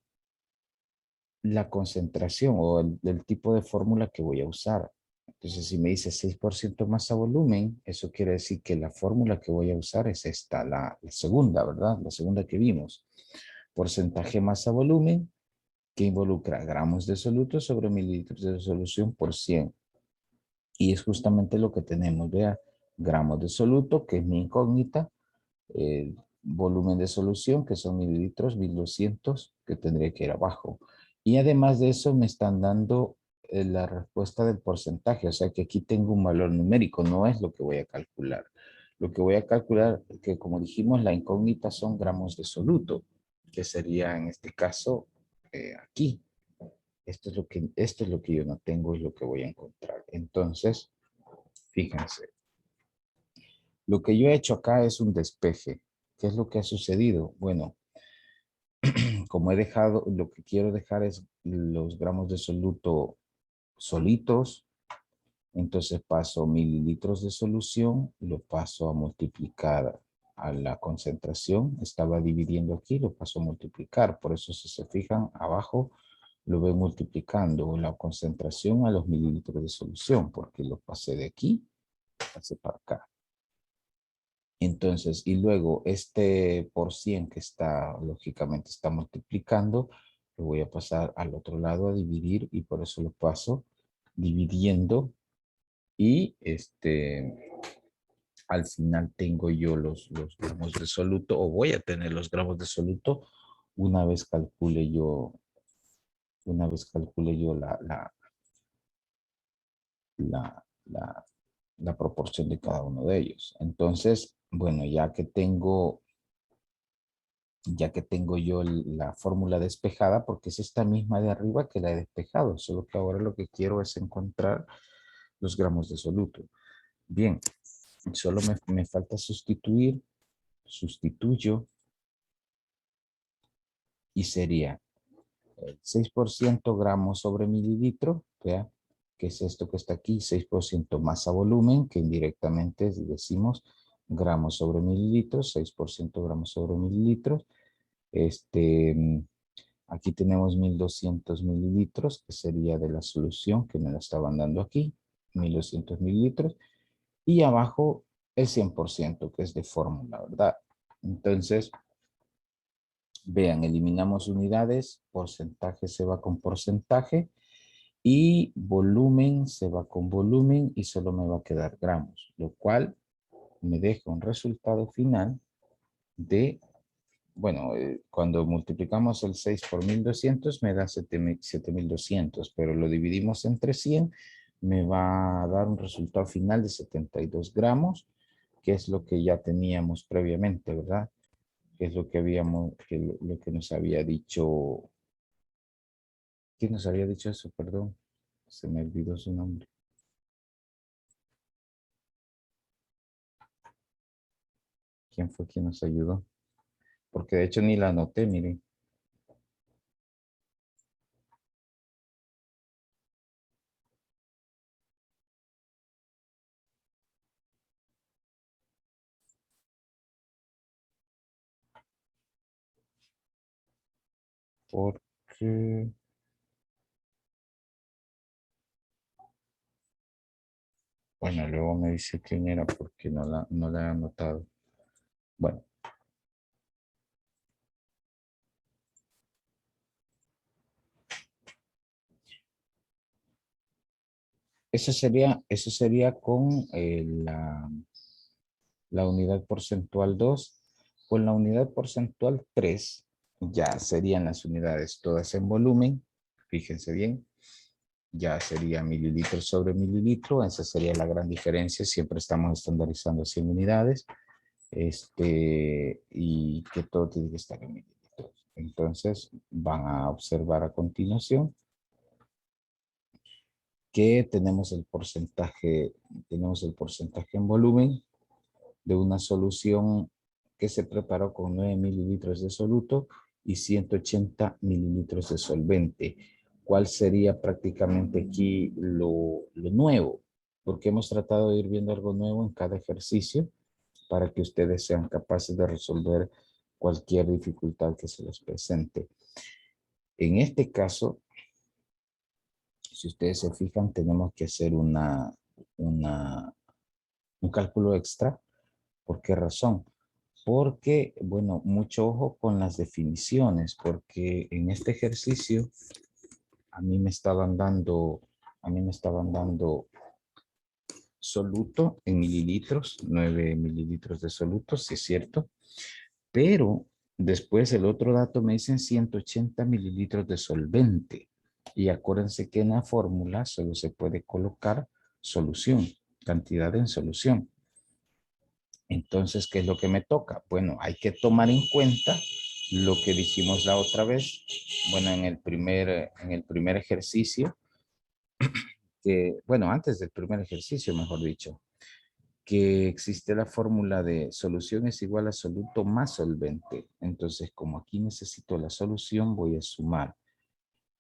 la concentración o el tipo de fórmula que voy a usar. Entonces, si me dice 6% masa volumen, eso quiere decir que la fórmula que voy a usar es esta, la segunda, ¿verdad? La segunda que vimos. Porcentaje masa volumen, que involucra gramos de soluto sobre mililitros de solución por 100. Y es justamente lo que tenemos, vea, gramos de soluto, que es mi incógnita, volumen de solución, que son mililitros, 1200, que tendría que ir abajo. Y además de eso me están dando la respuesta del porcentaje, o sea que aquí tengo un valor numérico, no es lo que voy a calcular. Lo que voy a calcular, que como dijimos, la incógnita son gramos de soluto, que sería en este caso aquí. Esto es lo que yo no tengo y lo que voy a encontrar. Entonces, fíjense, lo que yo he hecho acá es un despeje. ¿Qué es lo que ha sucedido? Bueno, como he dejado, lo que quiero dejar es los gramos de soluto solitos, entonces paso mililitros de solución, lo paso a multiplicar a la concentración, estaba dividiendo aquí, lo paso a multiplicar, por eso si se fijan abajo, lo voy multiplicando la concentración a los mililitros de solución, porque lo pasé de aquí, pasé para acá. Entonces, y luego este por 100 que está, lógicamente está multiplicando, lo voy a pasar al otro lado a dividir y por eso lo paso dividiendo y al final tengo yo los gramos de soluto o voy a tener los gramos de soluto una vez calcule yo, la, la, la proporción de cada uno de ellos. Entonces, bueno, ya que tengo yo la fórmula despejada, porque es esta misma de arriba que la he despejado, solo que ahora lo que quiero es encontrar los gramos de soluto. Bien, solo me falta sustituyo y sería el 6% gramos sobre mililitro, vea, que es esto que está aquí, 6% masa volumen, que indirectamente decimos gramos sobre mililitros, 6% gramos sobre mililitros. Aquí tenemos 1200 mililitros, que sería de la solución que me la estaban dando aquí, 1200 mililitros. Y abajo el 100%, que es de fórmula, ¿verdad? Entonces, vean, eliminamos unidades, porcentaje se va con porcentaje y volumen se va con volumen y solo me va a quedar gramos, lo cual me deja un resultado final de, bueno, cuando multiplicamos el 6 por 1200 me da 7200, pero lo dividimos entre 100, me va a dar un resultado final de 72 gramos, que es lo que ya teníamos previamente, ¿verdad? Que es lo que habíamos, lo que nos había dicho. ¿Quién nos había dicho eso? Perdón, se me olvidó su nombre. ¿Quién fue quien nos ayudó? Porque de hecho ni la anoté, miren. Porque, bueno, luego me dice quién era porque no la he anotado. Bueno, eso sería con la unidad porcentual 2. Con la unidad porcentual 3 ya serían las unidades todas en volumen. Fíjense bien. Ya sería mililitros sobre mililitro. Esa sería la gran diferencia. Siempre estamos estandarizando 100 unidades. Y que todo tiene que estar en mililitros. Entonces van a observar a continuación que tenemos el porcentaje en volumen de una solución que se preparó con 9 mililitros de soluto y 180 mililitros de solvente. ¿Cuál sería prácticamente aquí lo nuevo? Porque hemos tratado de ir viendo algo nuevo en cada ejercicio para que ustedes sean capaces de resolver cualquier dificultad que se les presente. En este caso, si ustedes se fijan, tenemos que hacer un cálculo extra. ¿Por qué razón? Porque, bueno, mucho ojo con las definiciones, porque en este ejercicio a mí me estaban dando soluto en mililitros, 9 mililitros de soluto, sí es cierto, pero después el otro dato me dicen 180 mililitros de solvente. Y acuérdense que en la fórmula solo se puede colocar solución, cantidad en solución. Entonces, ¿qué es lo que me toca? Bueno, hay que tomar en cuenta lo que dijimos la otra vez, bueno, en el primer ejercicio, que, bueno, antes del primer ejercicio, mejor dicho, que existe la fórmula de solución es igual a soluto más solvente. Entonces, como aquí necesito la solución, voy a sumar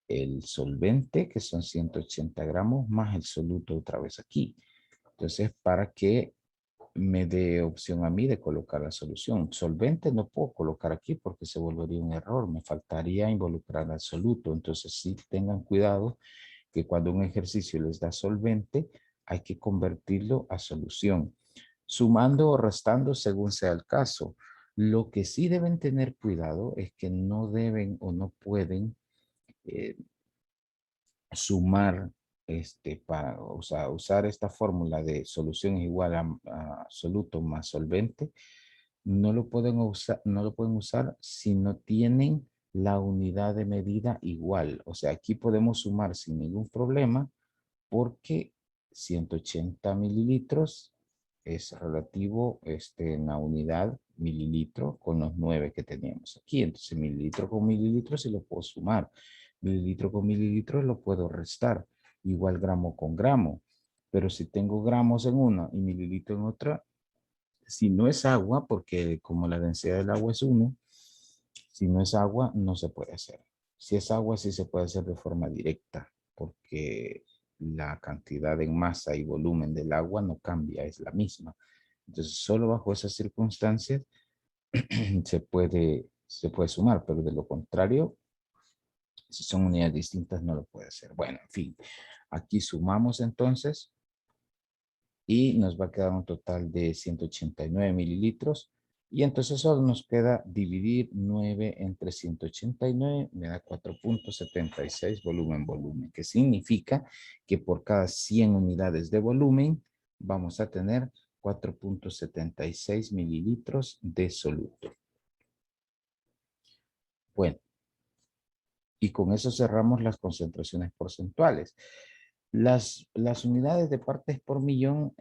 el solvente, que son 180 gramos, más el soluto otra vez aquí. Entonces, para que me dé opción a mí de colocar la solución. Solvente no puedo colocar aquí porque se volvería un error. Me faltaría involucrar al soluto. Entonces, sí tengan cuidado que cuando un ejercicio les da solvente, hay que convertirlo a solución, sumando o restando según sea el caso. Lo que sí deben tener cuidado es que no deben o no pueden eh, sumar para usar esta fórmula de solución es igual a soluto más solvente. No lo pueden usar si no tienen la unidad de medida igual. O sea, aquí podemos sumar sin ningún problema porque 180 mililitros es relativo en la unidad mililitro con los 9 que teníamos aquí. Entonces, mililitro con mililitro sí lo puedo sumar. Mililitro con mililitro lo puedo restar. Igual gramo con gramo. Pero si tengo gramos en una y mililitro en otra, si no es agua, porque como la densidad del agua es 1, si no es agua, no se puede hacer. Si es agua, sí se puede hacer de forma directa, porque la cantidad en masa y volumen del agua no cambia, es la misma. Entonces, solo bajo esas circunstancias se puede sumar, pero de lo contrario, si son unidades distintas, no lo puede hacer. Bueno, en fin, aquí sumamos entonces y nos va a quedar un total de 189 mililitros. Y entonces solo nos queda dividir 9 entre 189, me da 4.76 volumen, que significa que por cada 100 unidades de volumen vamos a tener 4.76 mililitros de soluto. Bueno, y con eso cerramos las concentraciones porcentuales. Las unidades de partes por millón,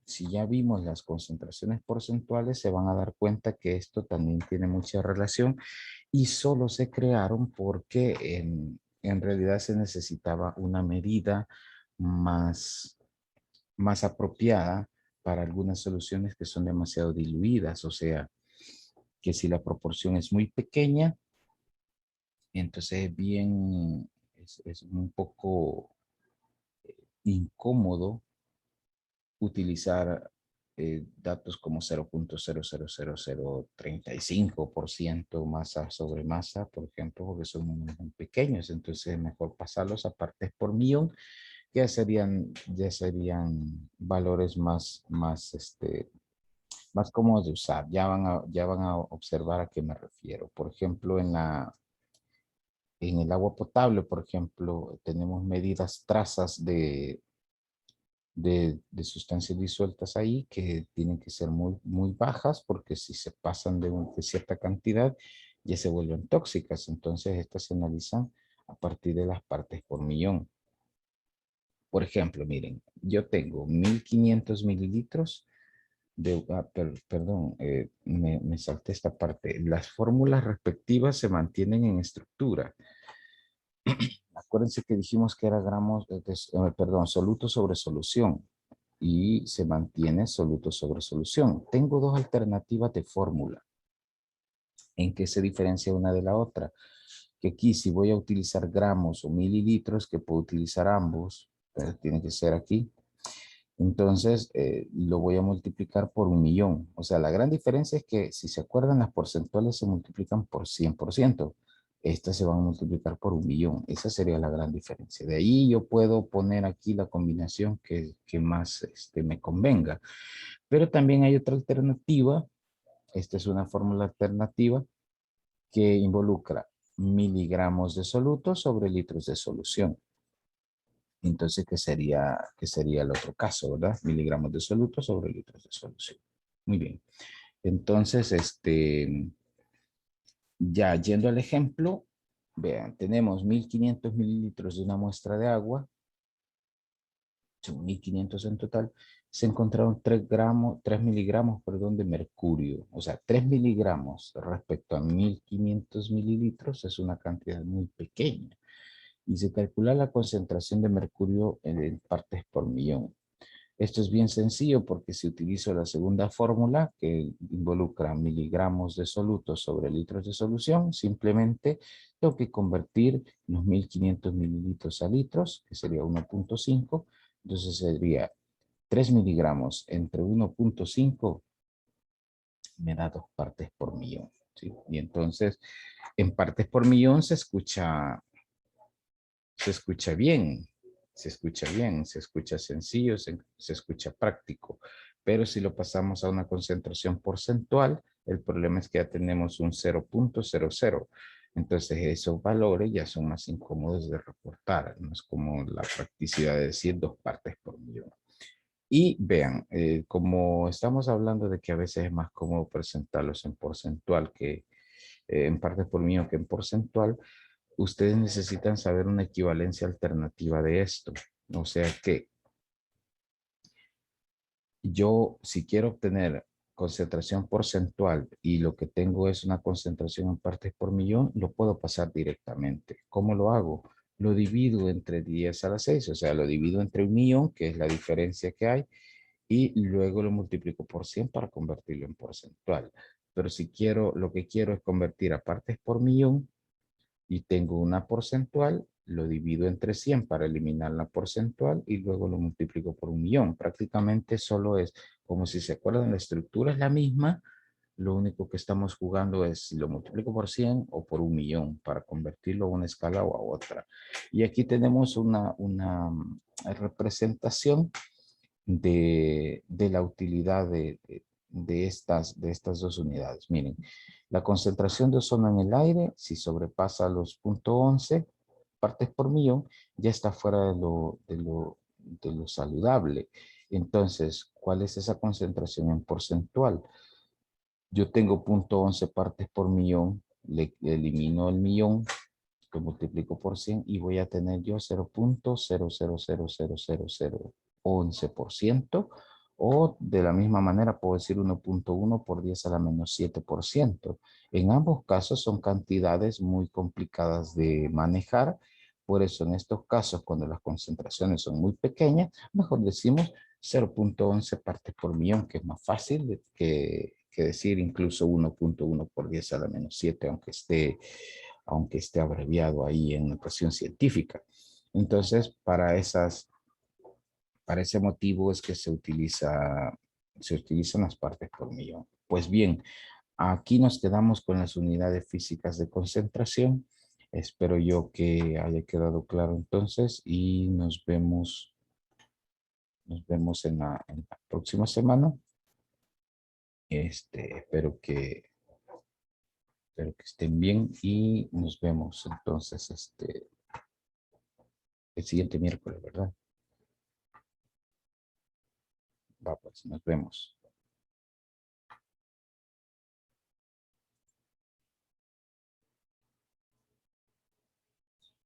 si ya vimos las concentraciones porcentuales, se van a dar cuenta que esto también tiene mucha relación y solo se crearon porque en realidad se necesitaba una medida más apropiada para algunas soluciones que son demasiado diluidas. O sea, que si la proporción es muy pequeña, entonces es un poco incómodo utilizar datos como 0.000035% masa sobre masa, por ejemplo, porque son muy pequeños. Entonces es mejor pasarlos a partes por millón, que ya serían valores más cómodos de usar. Ya van a observar a qué me refiero. Por ejemplo, en el agua potable, por ejemplo, tenemos medidas trazas de sustancias disueltas ahí que tienen que ser muy, muy bajas porque si se pasan de cierta cantidad ya se vuelven tóxicas. Entonces estas se analizan a partir de las partes por millón. Por ejemplo, miren, yo tengo 1500 mililitros perdón, me salté esta parte. Las fórmulas respectivas se mantienen en estructura. Acuérdense que dijimos que era gramos, perdón, soluto sobre solución y se mantiene soluto sobre solución. Tengo dos alternativas de fórmula. ¿En qué se diferencia una de la otra? Que aquí si voy a utilizar gramos o mililitros, que puedo utilizar ambos, pero tiene que ser aquí. Entonces, lo voy a multiplicar por 1.000.000. O sea, la gran diferencia es que, si se acuerdan, las porcentuales se multiplican por 100%. Estas se van a multiplicar por 1.000.000. Esa sería la gran diferencia. De ahí yo puedo poner aquí la combinación que más me convenga. Pero también hay otra alternativa. Esta es una fórmula alternativa que involucra miligramos de soluto sobre litros de solución. Entonces, qué sería el otro caso, verdad? Miligramos de soluto sobre litros de solución. Muy bien. Entonces, ya yendo al ejemplo, vean, tenemos 1.500 mililitros de una muestra de agua, son 1.500 en total. Se encontraron 3 miligramos, perdón, de mercurio. O sea, 3 miligramos respecto a 1.500 mililitros es una cantidad muy pequeña. Y se calcula la concentración de mercurio en partes por millón. Esto es bien sencillo porque si utilizo la segunda fórmula que involucra miligramos de soluto sobre litros de solución, simplemente tengo que convertir los 1.500 mililitros a litros, que sería 1.5. Entonces sería 3 miligramos entre 1.5 me da 2 partes por millón. ¿Sí? Y entonces en partes por millón se escucha bien, se escucha bien, se escucha sencillo, se escucha práctico. Pero si lo pasamos a una concentración porcentual, el problema es que ya tenemos un 0.00. Entonces esos valores ya son más incómodos de reportar. No es como la practicidad de decir 2 partes por millón. Y vean, como estamos hablando de que a veces es más cómodo presentarlos en porcentual que en partes por millón que en porcentual, ustedes necesitan saber una equivalencia alternativa de esto. O sea que yo, si quiero obtener concentración porcentual y lo que tengo es una concentración en partes por millón, lo puedo pasar directamente. ¿Cómo lo hago? Lo divido entre 10 a la 6, o sea, lo divido entre 1.000.000, que es la diferencia que hay, y luego lo multiplico por 100 para convertirlo en porcentual. Pero si quiero, lo que quiero es convertir a partes por millón, y tengo una porcentual, lo divido entre 100 para eliminar la porcentual y luego lo multiplico por 1.000.000. Prácticamente solo es, como si se acuerdan, la estructura es la misma, lo único que estamos jugando es si lo multiplico por 100 o por 1.000.000 para convertirlo a una escala o a otra. Y aquí tenemos una representación de la utilidad de estas dos unidades. Miren, la concentración de ozono en el aire, si sobrepasa los 0.11 partes por millón, ya está fuera de lo saludable. Entonces, ¿cuál es esa concentración en porcentual? Yo tengo 0.11 partes por millón, le elimino el millón, lo multiplico por 100 y voy a tener yo 0.0000011%, o de la misma manera puedo decir 1.1 por 10 a la menos 7%. En ambos casos son cantidades muy complicadas de manejar. Por eso en estos casos, cuando las concentraciones son muy pequeñas, mejor decimos 0.11 partes por millón, que es más fácil que decir incluso 1.1 por 10 a la menos 7, aunque esté abreviado ahí en notación científica. Entonces, para ese motivo es que se utilizan las partes por millón. Pues bien, aquí nos quedamos con las unidades físicas de concentración. Espero yo que haya quedado claro entonces y nos vemos en la próxima semana. Espero que estén bien y nos vemos entonces el siguiente miércoles, ¿verdad? Va, pues nos vemos.